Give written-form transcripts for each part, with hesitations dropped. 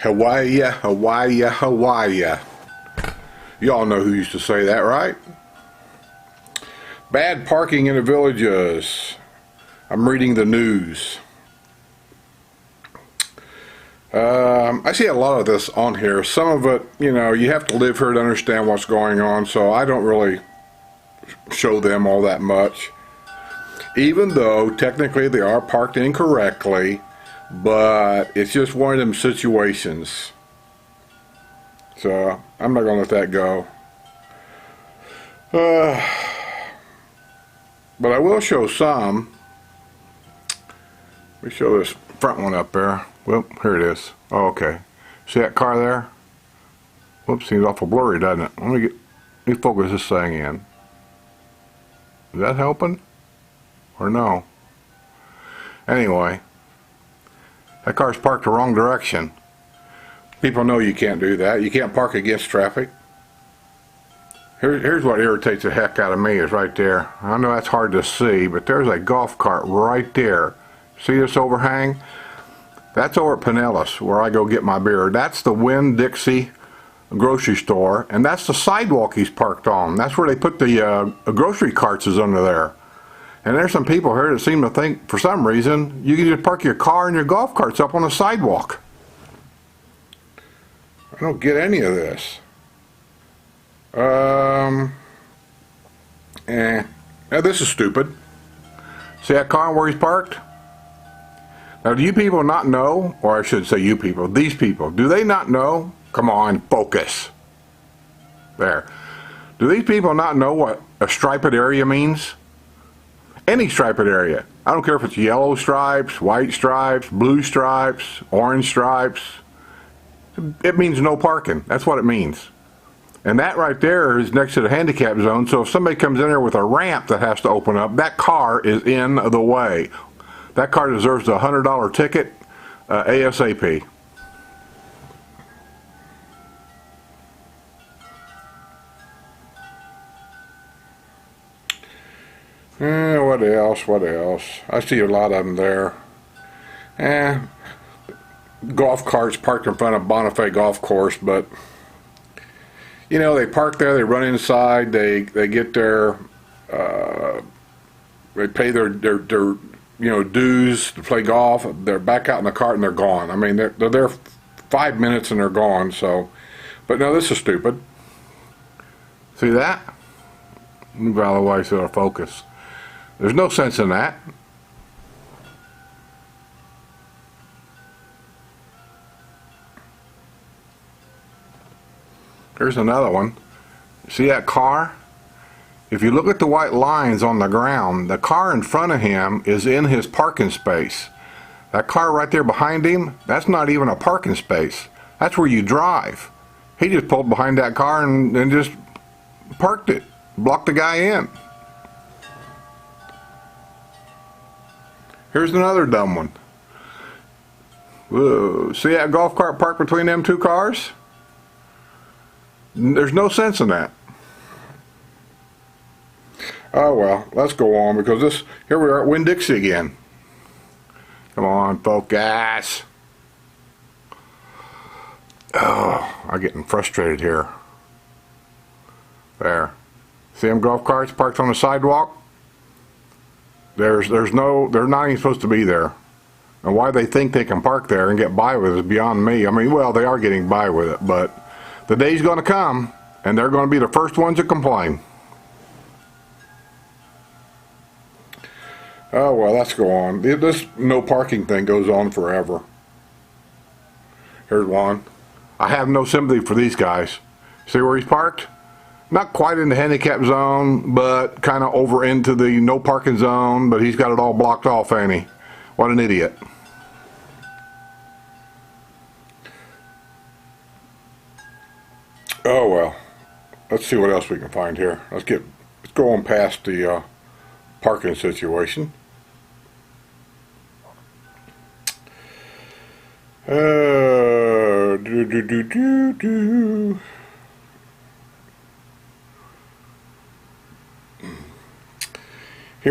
Hawaii, Hawaii, Hawaii. Y'all know who used to say that, right? Bad parking in the villages. I'm reading the news. I see a lot of this on here. Some of it, you know, you have to live here to understand what's going on, so I don't really show them all that much. Even though technically they are parked incorrectly, but it's just one of them situations. So I'm not going to let that go. But I will show some. Let me show this front one up there. Well, here it is. Oh, okay. See that car there? Whoops, seems awful blurry, doesn't it? Let me focus this thing in. Is that helping? Or no? Anyway, that car's parked the wrong direction. People know you can't do that. You can't park against traffic. Here's what irritates the heck out of me is right there. I know that's hard to see, but there's a golf cart right there. See this overhang? That's over at Pinellas, where I go get my beer. That's the Winn-Dixie grocery store, and that's the sidewalk he's parked on. That's where they put the grocery carts is under there. And there's some people here that seem to think, for some reason, you can just park your car and your golf carts up on the sidewalk. I don't get any of this. Now this is stupid. See that car where he's parked? Now, do you people not know, or I should say you people, these people, do they not know? Come on, focus. There. Do these people not know what a striped area means? Any striped area. I don't care if it's yellow stripes, white stripes, blue stripes, orange stripes. It means no parking. That's what it means. And that right there is next to the handicap zone, so if somebody comes in there with a ramp that has to open up, that car is in the way. That car deserves a $100 ticket ASAP. What else? What else? I see a lot of them there. Golf carts parked in front of Bonifay Golf Course, but you know, they park there, they run inside, they get their they pay their you know, dues to play golf. They're back out in the cart and they're gone. I mean, they're there 5 minutes and they're gone. So, but no, this is stupid. See that? Move out of the way so it'll focus. There's no sense in that. Here's another one. See that car? If you look at the white lines on the ground, the car in front of him is in his parking space. That car right there behind him, that's not even a parking space. That's where you drive. He just pulled behind that car and just parked it. Blocked the guy in. Here's another dumb one. Whoa. See that golf cart parked between them two cars? There's no sense in that. Oh well, let's go on because here we are at Winn-Dixie again. Come on, focus. Oh, I'm getting frustrated here. There. See them golf carts parked on the sidewalk? They're not even supposed to be there. And why they think they can park there and get by with it is beyond me. I mean, well, they are getting by with it, but the day's going to come and they're going to be the first ones to complain. Oh well, let's go on. This no parking thing goes on forever. Here's one. I have no sympathy for these guys. See where he's parked? Not quite in the handicap zone, but kind of over into the no parking zone, but he's got it all blocked off, ain't he? What an idiot. Oh well. Let's see what else we can find here. Let's go on past the parking situation. Here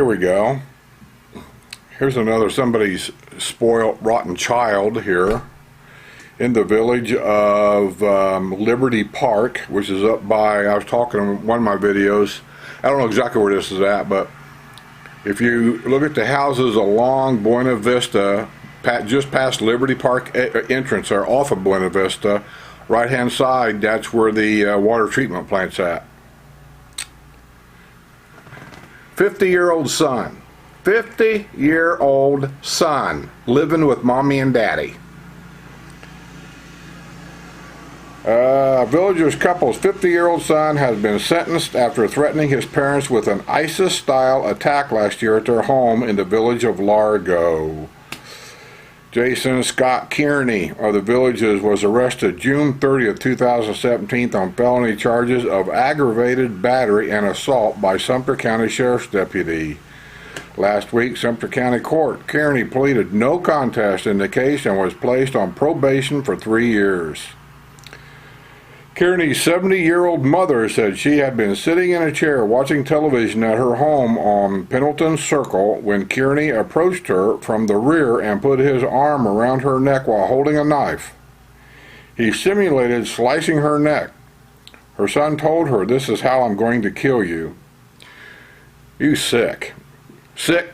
we go. Here's another somebody's spoiled, rotten child here. in the village of Liberty Park, which is up by, I was talking in one of my videos, I don't know exactly where this is at, but if you look at the houses along Buena Vista, just past Liberty Park entrance there, off of Buena Vista, right hand side, that's where the water treatment plant's at. 50-year-old son. 50-year-old son living with mommy and daddy. Villager's couple's 50-year-old son has been sentenced after threatening his parents with an ISIS-style attack last year at their home in the village of Largo. Jason Scott Kearney of the Villages was arrested June 30th, 2017 on felony charges of aggravated battery and assault by Sumter County Sheriff's Deputy. Last week, Sumter County Court, Kearney pleaded no contest in the case and was placed on probation for 3 years. Kearney's 70-year-old mother said she had been sitting in a chair watching television at her home on Pendleton Circle when Kearney approached her from the rear and put his arm around her neck while holding a knife. He simulated slicing her neck. Her son told her, "This is how I'm going to kill you." You sick. Sick?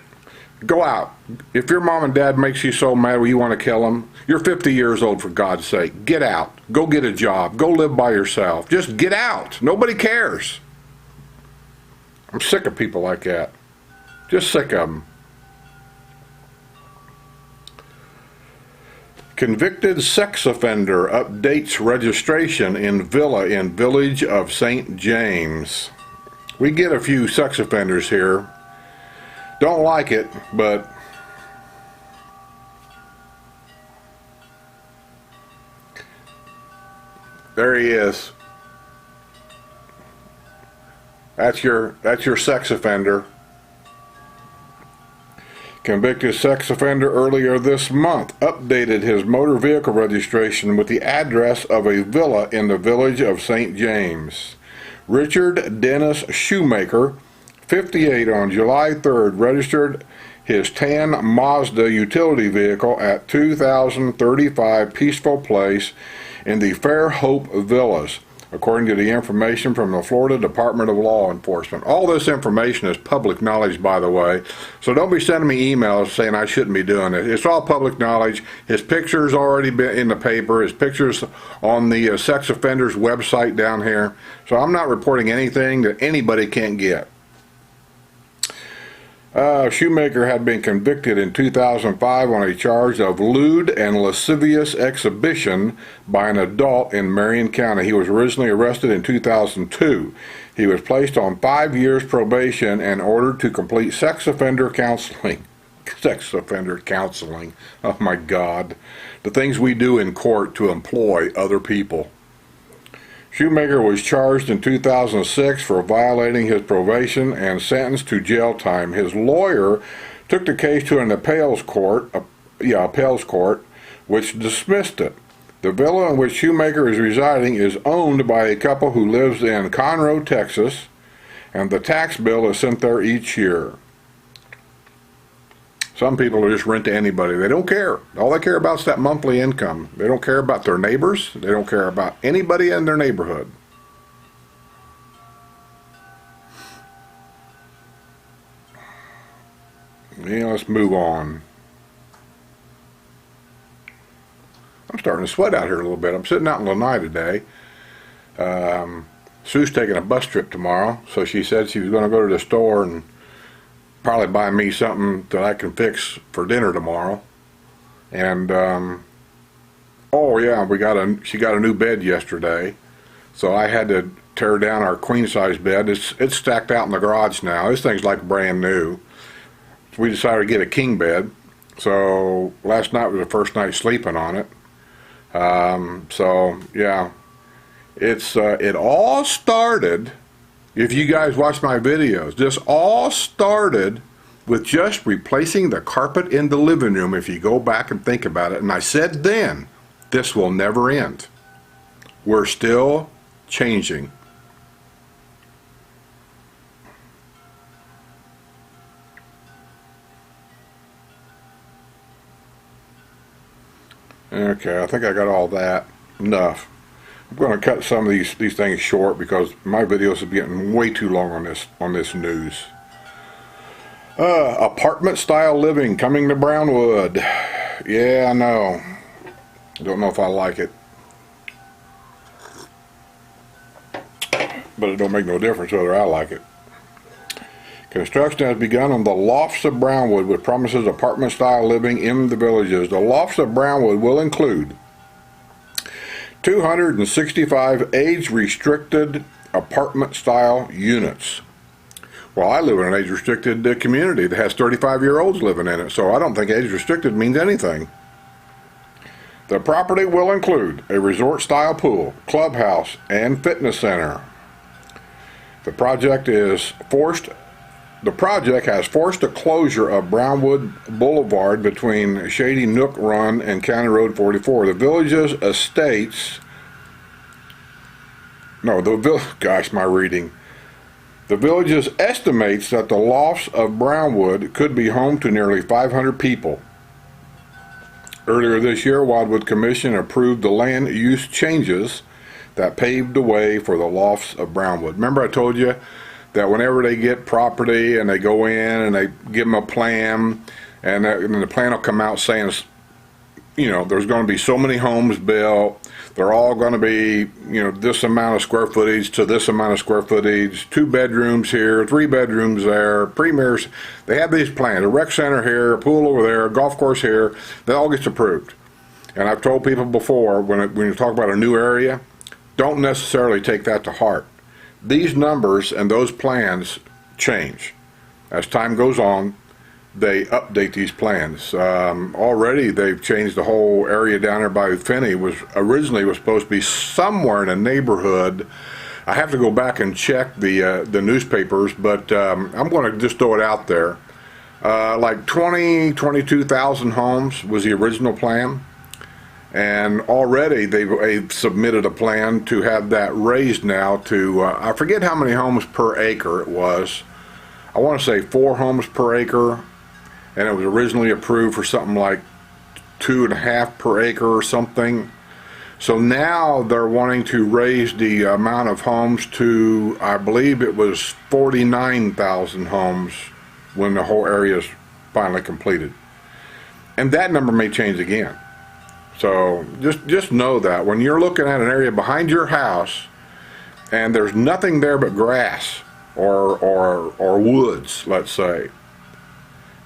Go out. If your mom and dad makes you so mad where you want to kill them, you're 50 years old, for God's sake. Get out. Go get a job. Go live by yourself. Just get out. Nobody cares. I'm sick of people like that. Just sick of them. Convicted sex offender updates registration in villa in village of St. James. We get a few sex offenders here. Don't like it, but there he is. That's your sex offender. Convicted sex offender earlier this month updated his motor vehicle registration with the address of a villa in the village of St. James. Richard Dennis Shoemaker, 58, on July 3rd, registered his tan Mazda utility vehicle at 2035 Peaceful Place in the Fairhope Villas, according to the information from the Florida Department of Law Enforcement. All this information is public knowledge, by the way, so don't be sending me emails saying I shouldn't be doing it. It's all public knowledge. His picture's already been in the paper. His picture's on the sex offender's website down here, so I'm not reporting anything that anybody can't get. Shoemaker had been convicted in 2005 on a charge of lewd and lascivious exhibition by an adult in Marion County. He was originally arrested in 2002. He was placed on 5 years probation and ordered to complete sex offender counseling. Sex offender counseling. Oh my God. The things we do in court to employ other people. Shoemaker was charged in 2006 for violating his probation and sentenced to jail time. His lawyer took the case to an appeals court, which dismissed it. The villa in which Shoemaker is residing is owned by a couple who lives in Conroe, Texas, and the tax bill is sent there each year. Some people will just rent to anybody. They don't care. All they care about is that monthly income. They don't care about their neighbors. They don't care about anybody in their neighborhood. Yeah, let's move on. I'm starting to sweat out here a little bit. I'm sitting out in Lanai today. Sue's taking a bus trip tomorrow, so she said she was going to go to the store and probably buy me something that I can fix for dinner tomorrow. And oh yeah, she got a new bed yesterday, so I had to tear down our queen size bed. It's stacked out in the garage now. This thing's like brand new. So we decided to get a king bed. So last night was the first night sleeping on it. So yeah, it all started. If you guys watch my videos, this all started with just replacing the carpet in the living room, if you go back and think about it. And I said then, this will never end. We're still changing. Okay, I think I got all that. Enough. I'm going to cut some of these things short because my videos are getting way too long on this news. Apartment style living coming to Brownwood. Yeah, I know. Don't know if I like it. But it don't make no difference whether I like it. Construction has begun on the lofts of Brownwood, which promises apartment-style living in the villages. The lofts of Brownwood will include 265 age-restricted apartment-style units. Well, I live in an age-restricted community that has 35-year-olds living in it, so I don't think age-restricted means anything. The property will include a resort-style pool, clubhouse, and fitness center. The project has forced the closure of Brownwood Boulevard between Shady Nook Run and County Road 44. The village's estates. Gosh, my reading. The village's estimates that the lofts of Brownwood could be home to nearly 500 people. Earlier this year, Wildwood Commission approved the land use changes that paved the way for the lofts of Brownwood. Remember I told you that whenever they get property and they go in and they give them a plan, and the plan will come out saying, you know, there's going to be so many homes built, they're all going to be, you know, this amount of square footage to this amount of square footage, 2 bedrooms here, 3 bedrooms there, premiers. They have these plans, a rec center here, a pool over there, a golf course here. That all gets approved. And I've told people before, when you talk about a new area, don't necessarily take that to heart. These numbers and those plans change. As time goes on, they update these plans. Already they've changed the whole area down there by Finney. Originally was supposed to be somewhere in a neighborhood. I have to go back and check the newspapers, but I'm going to just throw it out there. Like 22,000 homes was the original plan. And already they've submitted a plan to have that raised now to, I forget how many homes per acre it was. I want to say 4 homes per acre, and it was originally approved for something like 2.5 per acre or something. So now they're wanting to raise the amount of homes to, I believe it was 49,000 homes when the whole area is finally completed. And that number may change again. So just know that when you're looking at an area behind your house and there's nothing there but grass or woods, let's say,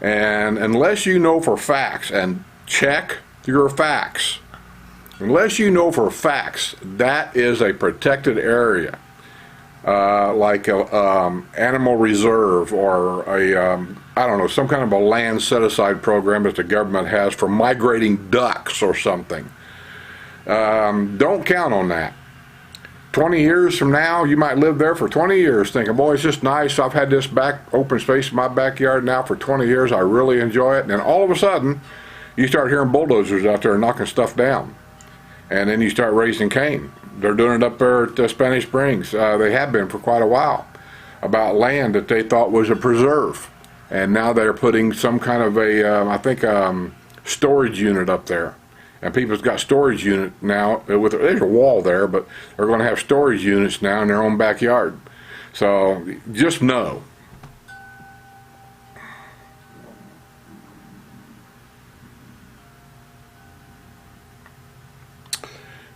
and unless you know for facts, and check your facts, unless you know for facts that is a protected area, like a animal reserve or I don't know, some kind of a land set-aside program that the government has for migrating ducks or something. Don't count on that. 20 years from now, you might live there for 20 years thinking, boy, it's just nice. I've had this open space in my backyard now for 20 years. I really enjoy it. And then all of a sudden, you start hearing bulldozers out there knocking stuff down. And then you start raising Cain. They're doing it up there at Spanish Springs. They have been for quite a while, about land that they thought was a preserve. And now they're putting some kind of a, storage unit up there. And people's got storage unit now. There's a wall there, but they're going to have storage units now in their own backyard. So just know.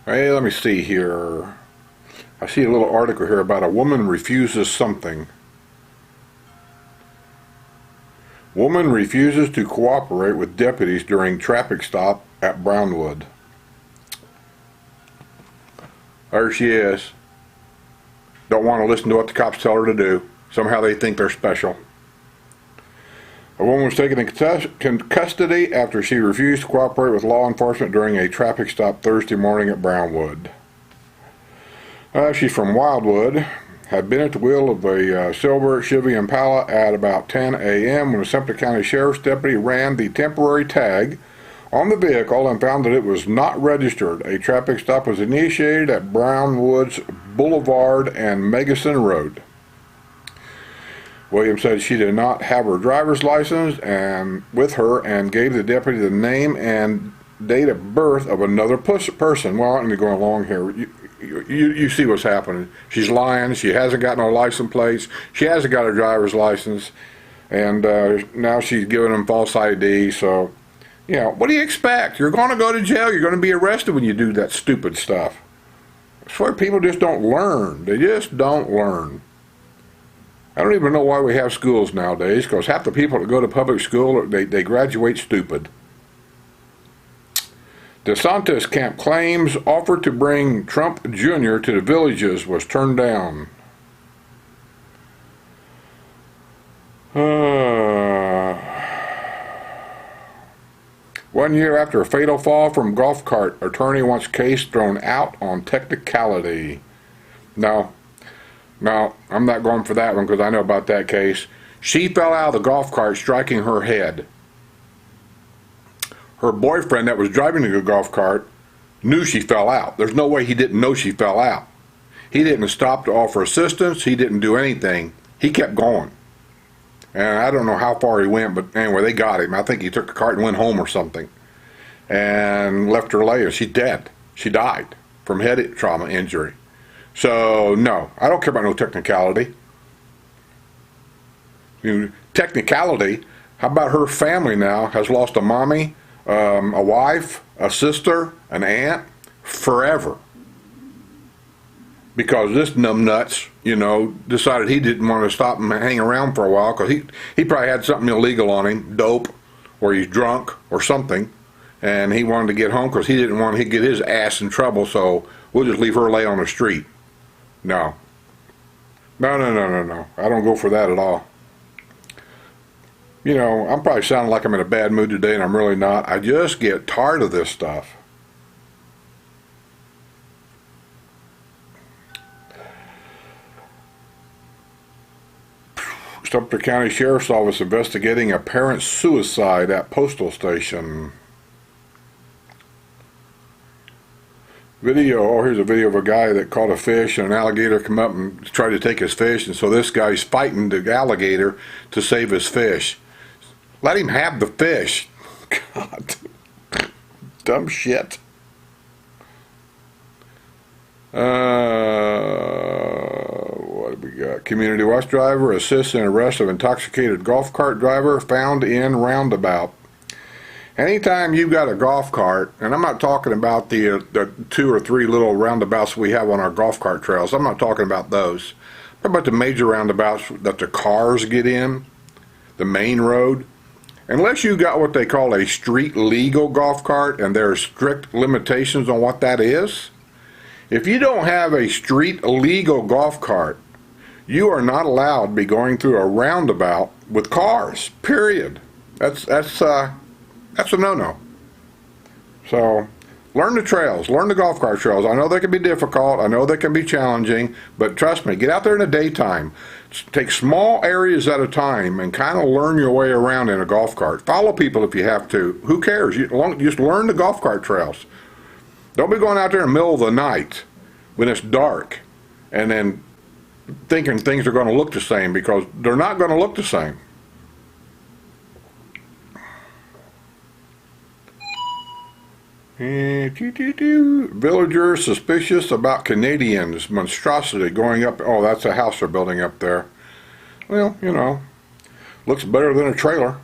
Hey, let me see here. I see a little article here about a woman refuses something. Woman refuses to cooperate with deputies during traffic stop at Brownwood. There she is. Don't want to listen to what the cops tell her to do. Somehow they think they're special. A woman was taken in custody after she refused to cooperate with law enforcement during a traffic stop Thursday morning at Brownwood. She's from Wildwood. Had been at the wheel of a silver Chevy Impala at about 10 a.m. when a Sumter County Sheriff's deputy ran the temporary tag on the vehicle and found that it was not registered. A traffic stop was initiated at Brownwood's Boulevard and Megason Road. Williams said she did not have her driver's license with her and gave the deputy the name and date of birth of another person. Well, I'm going along here. You see what's happening. She's lying. She hasn't got no license plates. She hasn't got a driver's license. And now she's giving them false ID. So, what do you expect? You're going to go to jail. You're going to be arrested when you do that stupid stuff. I swear people just don't learn. They just don't learn. I don't even know why we have schools nowadays, because half the people that go to public school, they graduate stupid. DeSantis camp claims offer to bring Trump Jr. to the Villages was turned down. 1 year after a fatal fall from golf cart, attorney wants case thrown out on technicality. No, I'm not going for that one because I know about that case. She fell out of the golf cart, striking her head. Her boyfriend that was driving the golf cart knew she fell out. There's no way he didn't know she fell out. He didn't stop to offer assistance. He didn't do anything. He kept going. And I don't know how far he went, but anyway, they got him. I think he took the cart and went home or something. And left her laying. She's dead. She died from head trauma injury. So, no, I don't care about no technicality. Technicality, how about her family now has lost a mommy, a wife, a sister, an aunt, forever. Because this numbnuts, decided he didn't want to stop and hang around for a while because he probably had something illegal on him, dope, or he's drunk or something, and he wanted to get home because he didn't want to get his ass in trouble, so we'll just leave her lay on the street. No. No. I don't go for that at all. I'm probably sounding like I'm in a bad mood today, and I'm really not. I just get tired of this stuff. Sumter County Sheriff's Office investigating apparent suicide at postal station. Here's a video of a guy that caught a fish and an alligator come up and tried to take his fish, and so this guy's fighting the alligator to save his fish. Let him have the fish. God. Dumb shit. What do we got? Community watch driver assists in arrest of intoxicated golf cart driver found in roundabout. Anytime you've got a golf cart, and I'm not talking about the 2 or 3 little roundabouts we have on our golf cart trails. I'm not talking about those. I'm talking about the major roundabouts that the cars get in, the main road. Unless you got what they call a street legal golf cart, and there are strict limitations on what that is. If you don't have a street legal golf cart, you are not allowed to be going through a roundabout with cars, period. That's a no-no. So, learn the trails, learn the golf cart trails. I know they can be difficult, I know they can be challenging, but trust me, get out there in the daytime. Take small areas at a time and kind of learn your way around in a golf cart. Follow people if you have to. Who cares? Just learn the golf cart trails. Don't be going out there in the middle of the night when it's dark and then thinking things are going to look the same, because they're not going to look the same. Villagers suspicious about Canadians' monstrosity going up. Oh, that's a house they're building up there. Well, looks better than a trailer.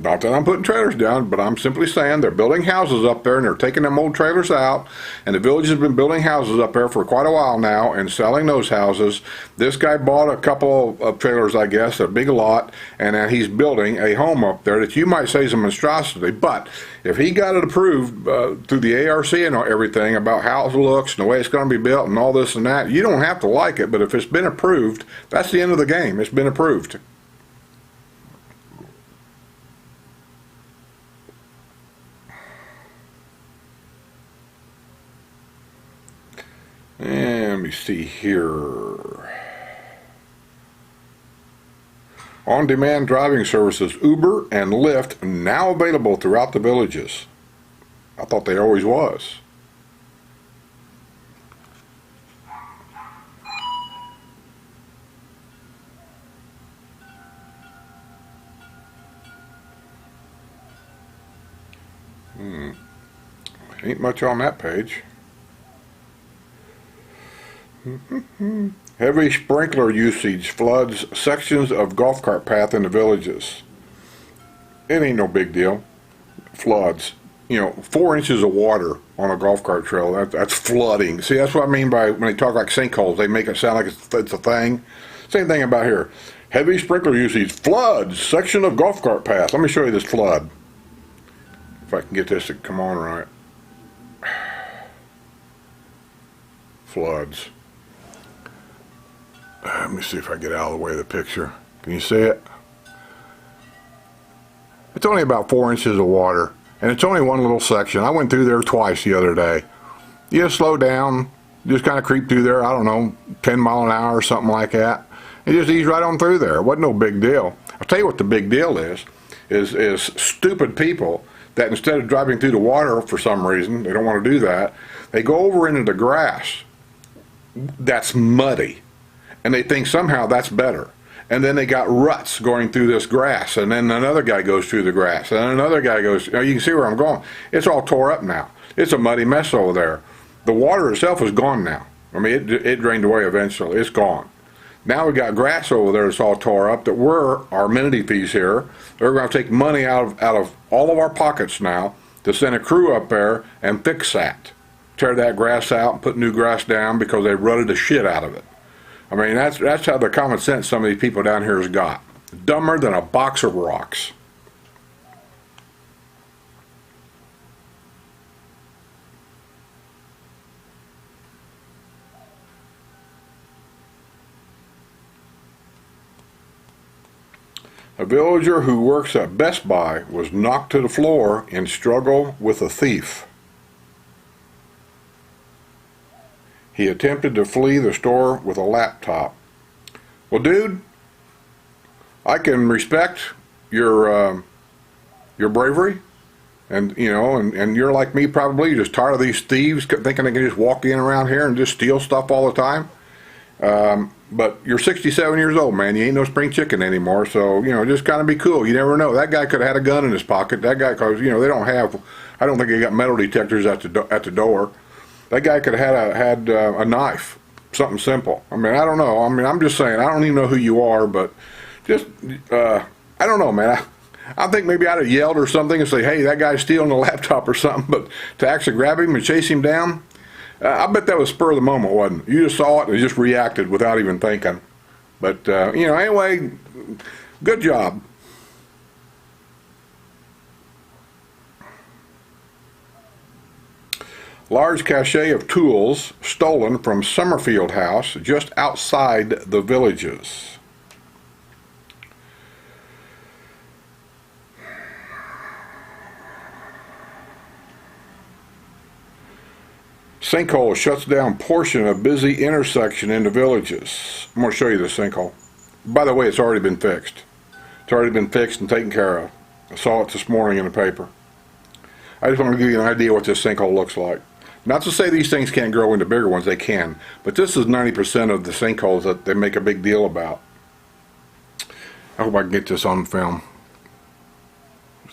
Not that I'm putting trailers down, but I'm simply saying they're building houses up there and they're taking them old trailers out, and the village has been building houses up there for quite a while now and selling those houses. This guy bought a couple of trailers, I guess, a big lot, and then he's building a home up there that you might say is a monstrosity, but if he got it approved through the ARC and everything about how it looks and the way it's going to be built and all this and that, you don't have to like it, but if it's been approved, that's the end of the game. It's been approved. And let me see here. On-demand driving services Uber and Lyft now available throughout the villages. I thought they always was. Ain't much on that page. Heavy sprinkler usage floods sections of golf cart path in the villages. It ain't no big deal. Floods. 4 inches of water on a golf cart trail, that's flooding. See, that's what I mean by when they talk like sinkholes, they make it sound like it's a thing. Same thing about here. Heavy sprinkler usage floods section of golf cart path. Let me show you this flood. If I can get this to come on right. Floods. Let me see if I get out of the way of the picture. Can you see it? It's only about 4 inches of water, and it's only one little section. I went through there twice the other day. You just slow down, just kind of creep through there, I don't know, 10 mile an hour or something like that, and just ease right on through there. It wasn't no big deal. I'll tell you what the big deal is stupid people that instead of driving through the water for some reason, they don't want to do that, they go over into the grass that's muddy, and they think somehow that's better. And then they got ruts going through this grass, and then another guy goes through the grass, and another guy goes, you can see where I'm going. It's all tore up now. It's a muddy mess over there. The water itself is gone now. I mean, it drained away eventually. It's gone. Now we got grass over there that's all tore up that our amenity fees here. They're going to take money out of all of our pockets now to send a crew up there and fix that. Tear that grass out and put new grass down because they rutted the shit out of it. I mean, that's how the common sense some of these people down here has got. Dumber than a box of rocks. A villager who works at Best Buy was knocked to the floor in struggle with a thief. He attempted to flee the store with a laptop. Well, dude, I can respect your bravery, and and you're like me probably. You're just tired of these thieves thinking they can just walk in around here and just steal stuff all the time. But you're 67 years old, man. You ain't no spring chicken anymore. So just kind of be cool. You never know. That guy could have had a gun in his pocket. That guy, cause they don't have. I don't think they got metal detectors at the door. That guy could have had a knife, something simple. I mean, I don't know. I mean, I'm just saying, I don't even know who you are, but just, I don't know, man. I think maybe I'd have yelled or something and say, hey, that guy's stealing a laptop or something, but to actually grab him and chase him down, I bet that was spur of the moment, wasn't it? You just saw it and just reacted without even thinking. But, anyway, good job. Large cache of tools stolen from Summerfield House just outside the villages. Sinkhole shuts down portion of busy intersection in the villages. I'm going to show you the sinkhole. By the way, it's already been fixed. It's already been fixed and taken care of. I saw it this morning in the paper. I just want to give you an idea what this sinkhole looks like. Not to say these things can't grow into bigger ones, they can. But this is 90% of the sinkholes that they make a big deal about. I hope I can get this on film.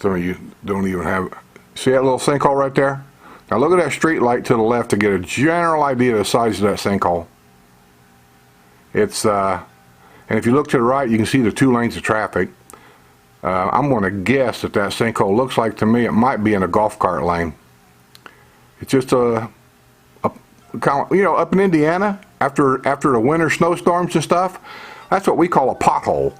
Some of you don't even have it. See that little sinkhole right there? Now look at that street light to the left to get a general idea of the size of that sinkhole. It's, and if you look to the right, you can see the 2 lanes of traffic. I'm going to guess that sinkhole looks like to me it might be in a golf cart lane. It's just up in Indiana, after the winter snowstorms and stuff, that's what we call a pothole.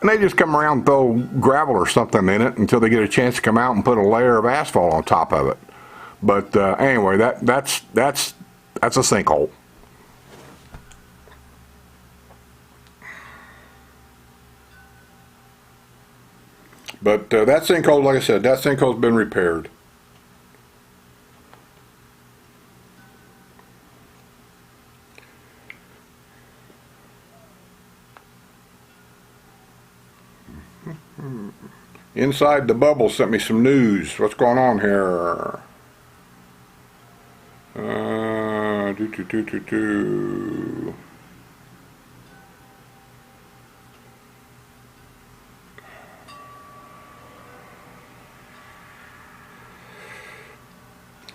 And they just come around and throw gravel or something in it until they get a chance to come out and put a layer of asphalt on top of it. But anyway, that's a sinkhole. But that sinkhole, like I said, that sinkhole's been repaired. Inside the Bubble sent me some news. What's going on here?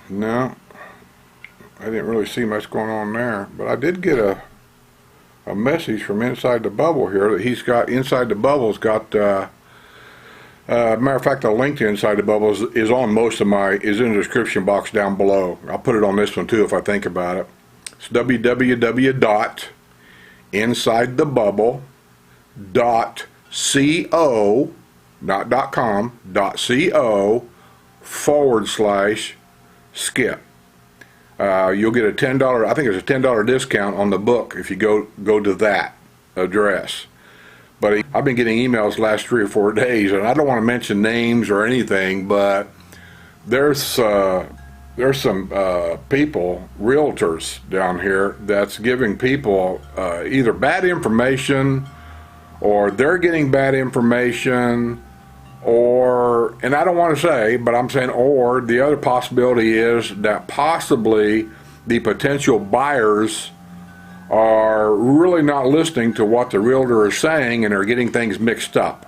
No, I didn't really see much going on there, but I did get a message from Inside the Bubble here that he's got. Inside the Bubble's got matter of fact, the link to Inside the Bubble is on most of is in the description box down below. I'll put it on this one too if I think about it. It's www.insidethebubble.co, not .com, .co/skip. You'll get a $10, I think it's a $10 discount on the book if you go to that address. But I've been getting emails the last 3 or 4 days, and I don't want to mention names or anything, but there's some people, realtors down here, that's giving people either bad information, or they're getting bad information, or, and I don't want to say, but I'm saying, or the other possibility is that possibly the potential buyers are really not listening to what the realtor is saying, and are getting things mixed up.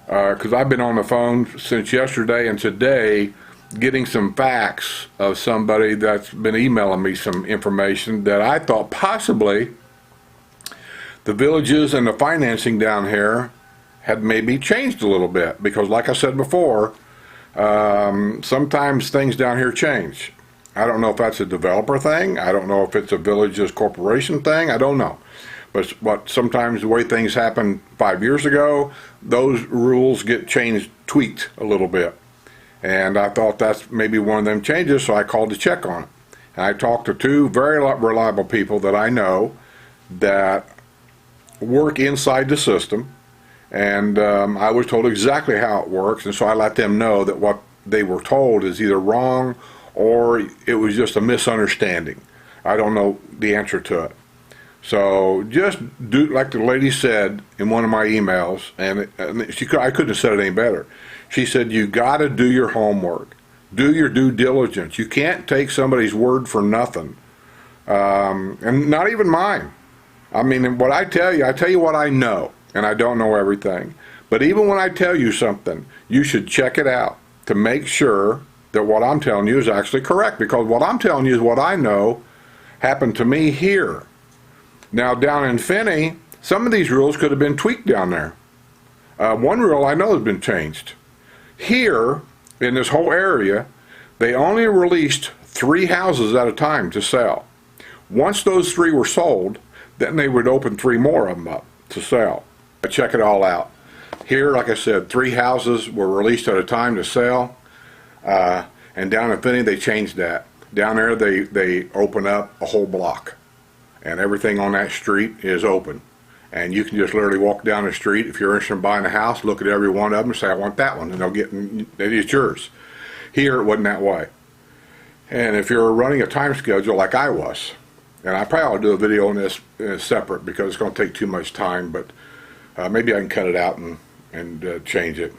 Because I've been on the phone since yesterday and today getting some facts of somebody that's been emailing me some information that I thought possibly the villages and the financing down here had maybe changed a little bit. Because like I said before, sometimes things down here change. I don't know if that's a developer thing. I don't know if it's a villages corporation thing. I don't know. But sometimes the way things happened 5 years ago, those rules get changed, tweaked a little bit. And I thought that's maybe one of them changes, so I called to check on it. And I talked to 2 very reliable people that I know that work inside the system. And I was told exactly how it works, and so I let them know that what they were told is either wrong or it was just a misunderstanding. I don't know the answer to it. So just do like the lady said in one of my emails, and I couldn't have said it any better. She said, you got to do your homework. Do your due diligence. You can't take somebody's word for nothing. And not even mine. I mean, what I tell you what I know, and I don't know everything. But even when I tell you something, you should check it out to make sure that what I'm telling you is actually correct, because what I'm telling you is what I know happened to me here. Now down in Finney, some of these rules could have been tweaked down there. One rule I know has been changed. Here, in this whole area, they only released 3 houses at a time to sell. Once those 3 were sold, then they would open 3 more of them up to sell. Check it all out. Here, like I said, 3 houses were released at a time to sell. And down in Finney, they changed that. Down there, they open up a whole block, and everything on that street is open. And you can just literally walk down the street. If you're interested in buying a house, look at every one of them and say, I want that one, and it's yours. Here, it wasn't that way. And if you're running a time schedule like I was, and I probably ought to do a video on this separate because it's going to take too much time, but maybe I can cut it out and change it.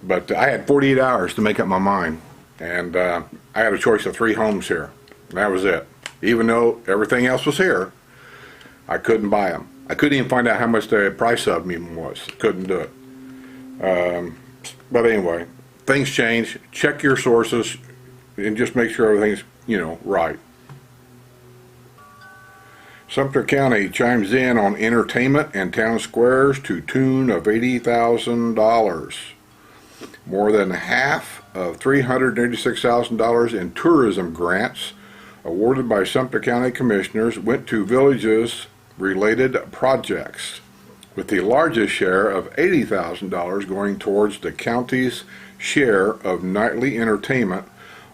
But I had 48 hours to make up my mind, and I had a choice of 3 homes here, and that was it. Even though everything else was here, I couldn't buy them. I couldn't even find out how much the price of them even was. Couldn't do it. But anyway, things change. Check your sources and just make sure everything's, right. Sumter County chimes in on entertainment and town squares to tune of $80,000. More than half of $386,000 in tourism grants awarded by Sumter County Commissioners went to villages-related projects, with the largest share of $80,000 going towards the county's share of nightly entertainment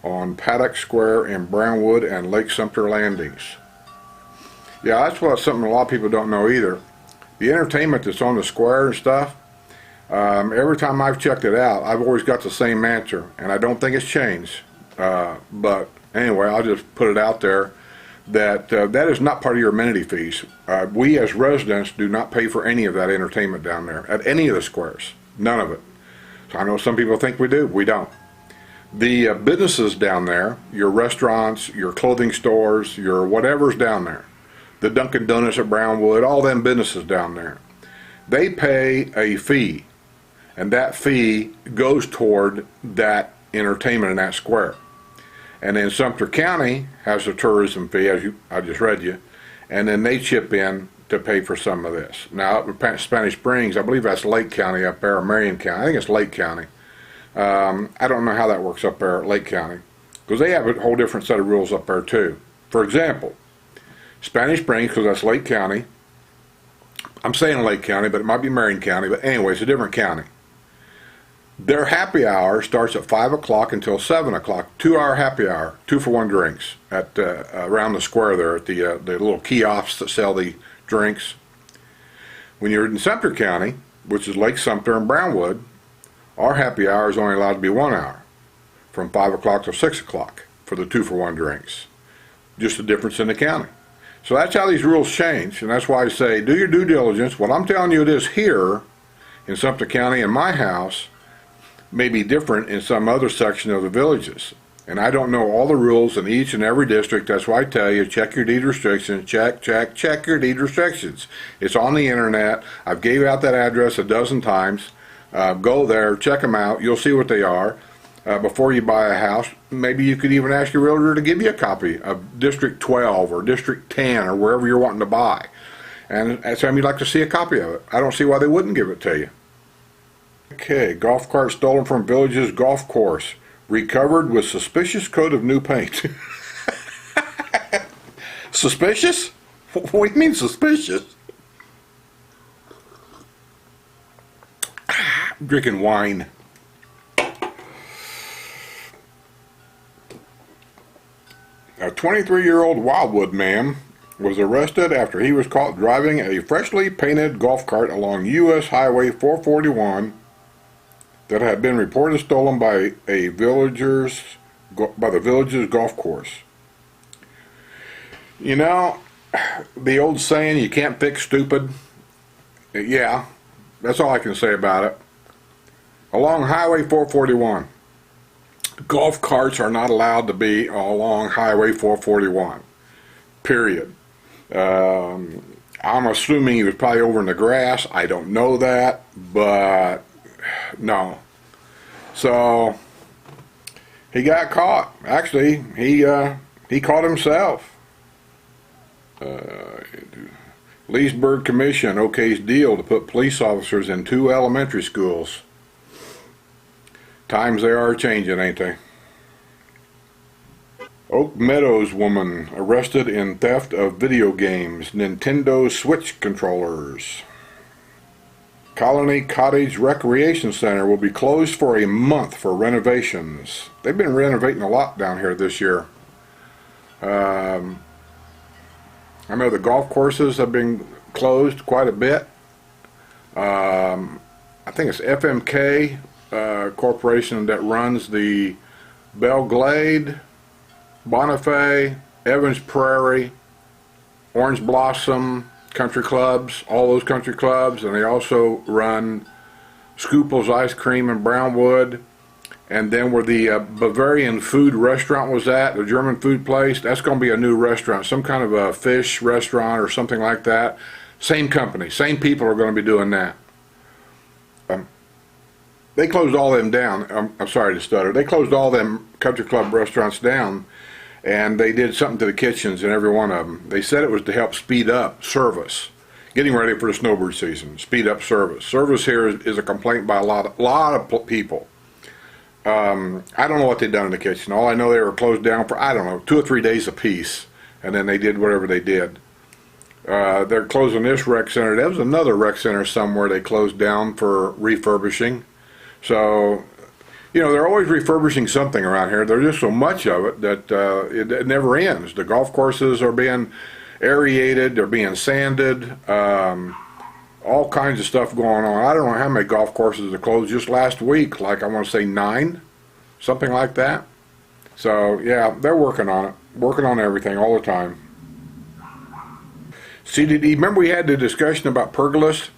on Paddock Square in Brownwood and Lake Sumter Landings. Yeah, that's something a lot of people don't know either. The entertainment that's on the square and stuff, every time I've checked it out, I've always got the same answer, and I don't think it's changed. But anyway, I'll just put it out there that that is not part of your amenity fees. We as residents do not pay for any of that entertainment down there at any of the squares. None of it. So I know some people think we do. We don't. The businesses down there, your restaurants, your clothing stores, your whatever's down there, the Dunkin' Donuts at Brownwood, all them businesses down there, they pay a fee, and that fee goes toward that entertainment in that square. And then Sumter County has a tourism fee, as I just read you, and then they chip in to pay for some of this. Now, up in Spanish Springs, I believe that's Lake County up there, or Marion County. I think it's Lake County. I don't know how that works up there at Lake County, because they have a whole different set of rules up there too. For example, Spanish Springs, because that's Lake County. I'm saying Lake County, but it might be Marion County. But anyway, it's a different county. Their happy hour starts at 5 o'clock until 7 o'clock. 2-hour happy hour, 2-for-1 drinks at around the square there at the little kiosks that sell the drinks. When you're in Sumter County, which is Lake Sumter and Brownwood, our happy hour is only allowed to be 1 hour, from 5 o'clock to 6 o'clock for the 2-for-1 drinks. Just a difference in the county. So that's how these rules change, and that's why I say do your due diligence. What I'm telling you it is here in Sumter County in my house may be different in some other section of the villages. And I don't know all the rules in each and every district. That's why I tell you, check your deed restrictions, check your deed restrictions. It's on the internet. I've gave out that address a dozen times. Go there, check them out. You'll see what they are. Before you buy a house, maybe you could even ask your realtor to give you a copy of District 12 or District 10 or wherever you're wanting to buy. And at time you'd like to see a copy of it. I don't see why they wouldn't give it to you. Okay, golf cart stolen from village's golf course. Recovered with suspicious coat of new paint. Suspicious? What do you mean suspicious? I'm drinking wine. A 23-year-old Wildwood man was arrested after he was caught driving a freshly painted golf cart along U.S. Highway 441 that had been reported stolen by the village's golf course. You know, the old saying, you can't fix stupid. Yeah, that's all I can say about it. Along Highway 441. Golf carts are not allowed to be along Highway 441. Period. I'm assuming he was probably over in the grass. I don't know that, but no. So he got caught. Actually, he caught himself. Leesburg Commission okays deal to put police officers in 2 elementary schools. Times they are changing, ain't they? Oak Meadows woman arrested in theft of video games, Nintendo Switch controllers. Colony Cottage Recreation Center will be closed for a month for renovations. They've been renovating a lot down here this year. I know the golf courses have been closed quite a bit. I think it's FMK Corporation that runs the Belglade, Bonifay, Evans Prairie, Orange Blossom country clubs, all those country clubs, and they also run Scoople's Ice Cream in Brownwood. And then where the Bavarian food restaurant was at, the German food place, that's going to be a new restaurant, some kind of a fish restaurant or something like that. Same company, same people are going to be doing that. They closed all them down. I'm sorry to stutter. They closed all them country club restaurants down, and they did something to the kitchens in every one of them. They said it was to help speed up service, getting ready for the snowbird season. Speed up service. Service here is a complaint by a lot of people. I don't know what they've done in the kitchen. All I know, they were closed down for, I don't know, 2 or 3 days apiece, and then they did whatever they did. They're closing this rec center. There was another rec center somewhere they closed down for refurbishing. So, you know, they're always refurbishing something around here. There's just so much of it that it never ends. The golf courses are being aerated, they're being sanded, all kinds of stuff going on. I don't know how many golf courses are closed just last week, like I want to say 9, something like that. So, yeah, they're working on it, working on everything all the time. CDD, remember we had the discussion about pergolas?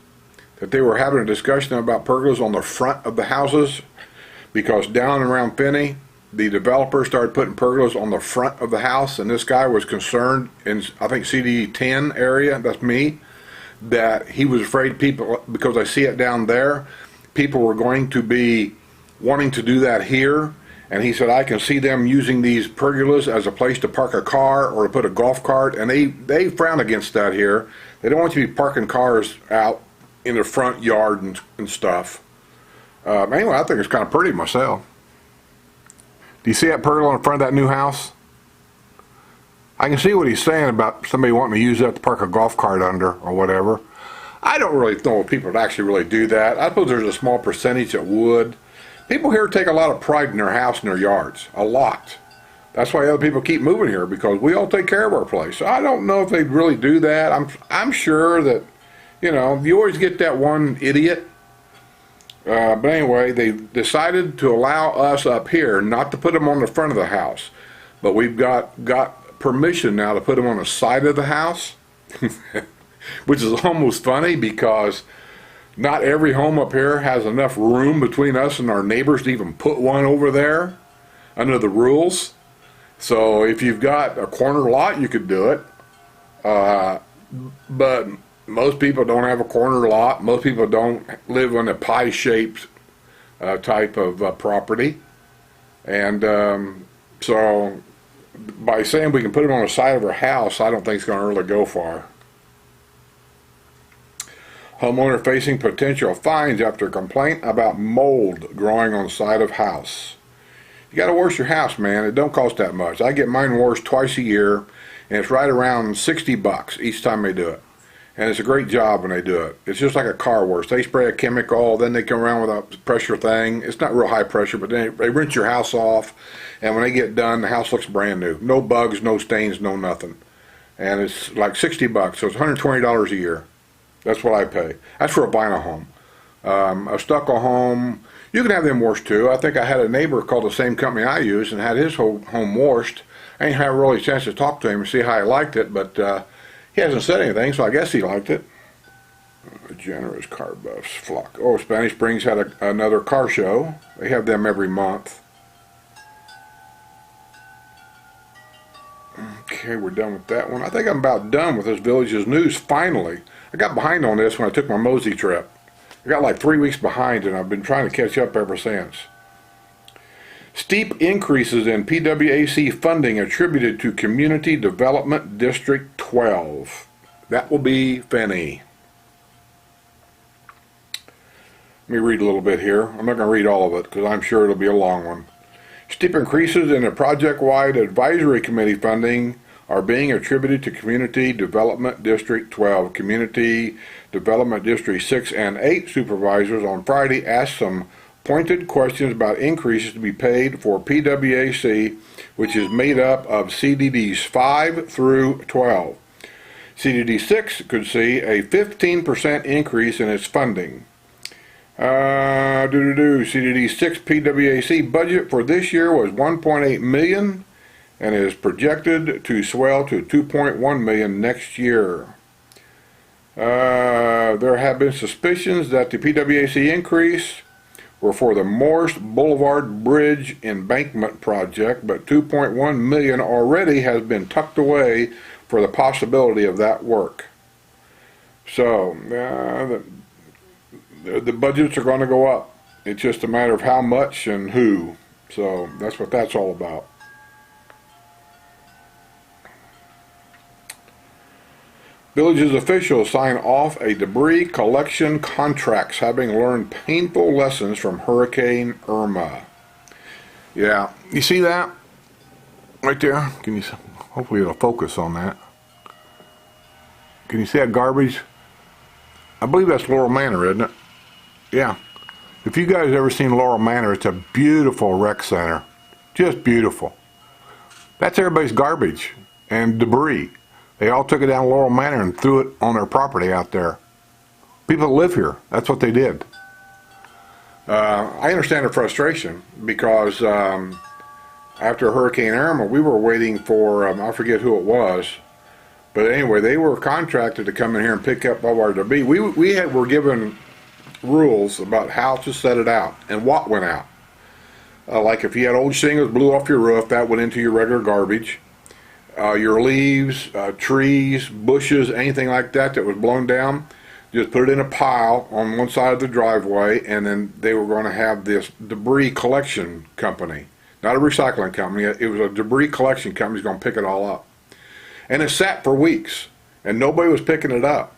That they were having a discussion about pergolas on the front of the houses, because down around Finney, the developer started putting pergolas on the front of the house, and this guy was concerned in, I think, CD 10 area, that's me, that he was afraid people, because I see it down there, people were going to be wanting to do that here, And he said, I can see them using these pergolas as a place to park a car or to put a golf cart, and they frown against that here. They don't want you to be parking cars out in the front yard and stuff. Anyway, I think it's kind of pretty myself. Do you see that pergola in front of that new house? I can see what he's saying about somebody wanting to use that to park a golf cart under or whatever. I don't really know if people would actually really do that. I suppose there's a small percentage that would. People here take a lot of pride in their house and their yards. A lot. That's why other people keep moving here, because we all take care of our place. So I don't know if they'd really do that. I'm sure that, you always get that one idiot. But anyway, they decided to allow us up here not to put them on the front of the house. But we've got permission now to put them on the side of the house, which is almost funny because not every home up here has enough room between us and our neighbors to even put one over there under the rules. So if you've got a corner lot, you could do it. But most people don't have a corner lot. Most people don't live on a pie-shaped type of property. And so by saying we can put it on the side of our house, I don't think it's going to really go far. Homeowner facing potential fines after complaint about mold growing on the side of house. You got to wash your house, man. It don't cost that much. I get mine washed twice a year, and it's right around $60 each time they do it. And it's a great job when they do it. It's just like a car wash. They spray a chemical, then they come around with a pressure thing. It's not real high pressure, but then they rinse your house off, and when they get done, the house looks brand new. No bugs, no stains, no nothing. And it's like $60, so it's $120 a year. That's what I pay. That's for a vinyl home. A stucco home, you can have them washed too. I think I had a neighbor called the same company I use and had his whole home washed. I ain't had really a chance to talk to him and see how he liked it, but he hasn't said anything, so I guess he liked it. Generous car buffs, flock. Oh, Spanish Springs had another car show. They have them every month. Okay, we're done with that one. I think I'm about done with this Village's news, finally. I got behind on this when I took my Mosey trip. I got like 3 weeks behind, and I've been trying to catch up ever since. Steep increases in PWAC funding attributed to Community Development District 12. That will be Fenny. Let me read a little bit here. I'm not going to read all of it because I'm sure it'll be a long one. Steep increases in the project-wide advisory committee funding are being attributed to Community Development District 12. Community Development District 6 and 8 supervisors on Friday asked some pointed questions about increases to be paid for PWAC, which is made up of CDDs 5 through 12. CDD 6 could see a 15% increase in its funding. CDD 6 PWAC budget for this year was $1.8 million and is projected to swell to $2.1 million next year. There have been suspicions that the PWAC increase were for the Morse Boulevard Bridge embankment project, but $2.1 million already has been tucked away for the possibility of that work. So, the budgets are going to go up. It's just a matter of how much and who. So, that's what that's all about. Village's officials sign off a debris collection contracts, having learned painful lessons from Hurricane Irma. Yeah, you see that right there? Can you? Hopefully it'll focus on that. Can you see that garbage? I believe that's Laurel Manor, isn't it? Yeah. If you guys ever seen Laurel Manor, it's a beautiful rec center. Just beautiful. That's everybody's garbage and debris. They all took it down Laurel Manor and threw it on their property out there. People that live here, that's what they did. I understand the frustration because after Hurricane Irma, we were waiting for, I forget who it was, but anyway, they were contracted to come in here and pick up all our debris. We were given rules about how to set it out and what went out. Like if you had old shingles blew off your roof, that went into your regular garbage. Your leaves, trees, bushes, anything like that that was blown down, just put it in a pile on one side of the driveway, and then they were going to have this debris collection company not a recycling company. It was a debris collection company who's going to pick it all up. And it sat for weeks, and nobody was picking it up.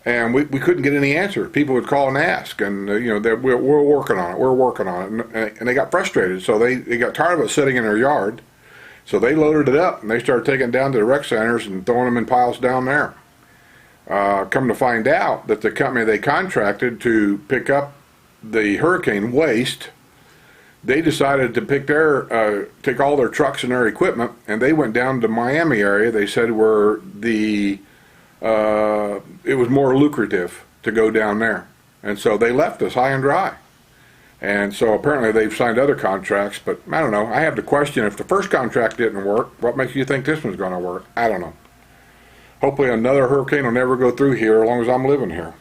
And we couldn't get any answers. People would call and ask, and we're working on it, we're working on it. And they got frustrated, so they got tired of it sitting in their yard. So they loaded it up, and they started taking it down to the rec centers and throwing them in piles down there. Come to find out that the company they contracted to pick up the hurricane waste, they decided to take all their trucks and their equipment, and they went down to Miami area. They said where it was more lucrative to go down there. And so they left us high and dry. And so apparently they've signed other contracts, but I don't know. I have to question, if the first contract didn't work, what makes you think this one's going to work? I don't know. Hopefully another hurricane will never go through here as long as I'm living here.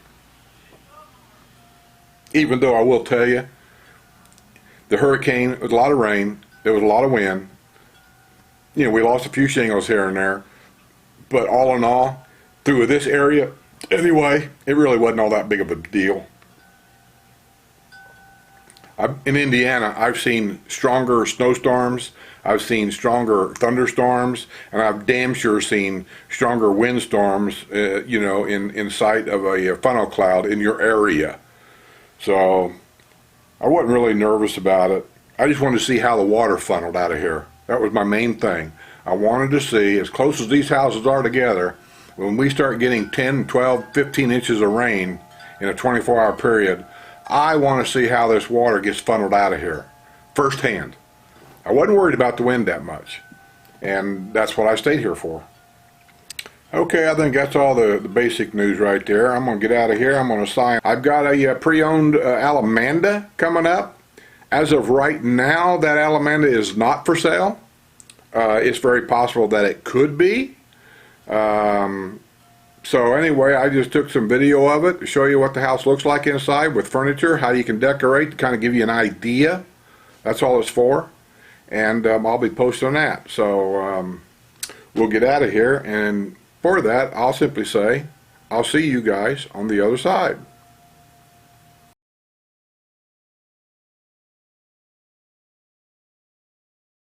Even though I will tell you, the hurricane, it was a lot of rain, there was a lot of wind. We lost a few shingles here and there. But all in all, through this area, anyway, it really wasn't all that big of a deal. In Indiana, I've seen stronger snowstorms, I've seen stronger thunderstorms, and I've damn sure seen stronger windstorms, in sight of a funnel cloud in your area. So I wasn't really nervous about it. I just wanted to see how the water funneled out of here. That was my main thing. I wanted to see, as close as these houses are together, when we start getting 10, 12, 15 inches of rain in a 24-hour period, I want to see how this water gets funneled out of here, firsthand. I wasn't worried about the wind that much, and that's what I stayed here for. Okay, I think that's all the basic news right there. I'm going to get out of here. I'm going to sign. I've got a pre-owned Alamanda coming up. As of right now, that Alamanda is not for sale. It's very possible that it could be. So anyway, I just took some video of it to show you what the house looks like inside with furniture, how you can decorate, to kind of give you an idea. That's all it's for. And I'll be posting that. So we'll get out of here. And for that, I'll simply say, I'll see you guys on the other side.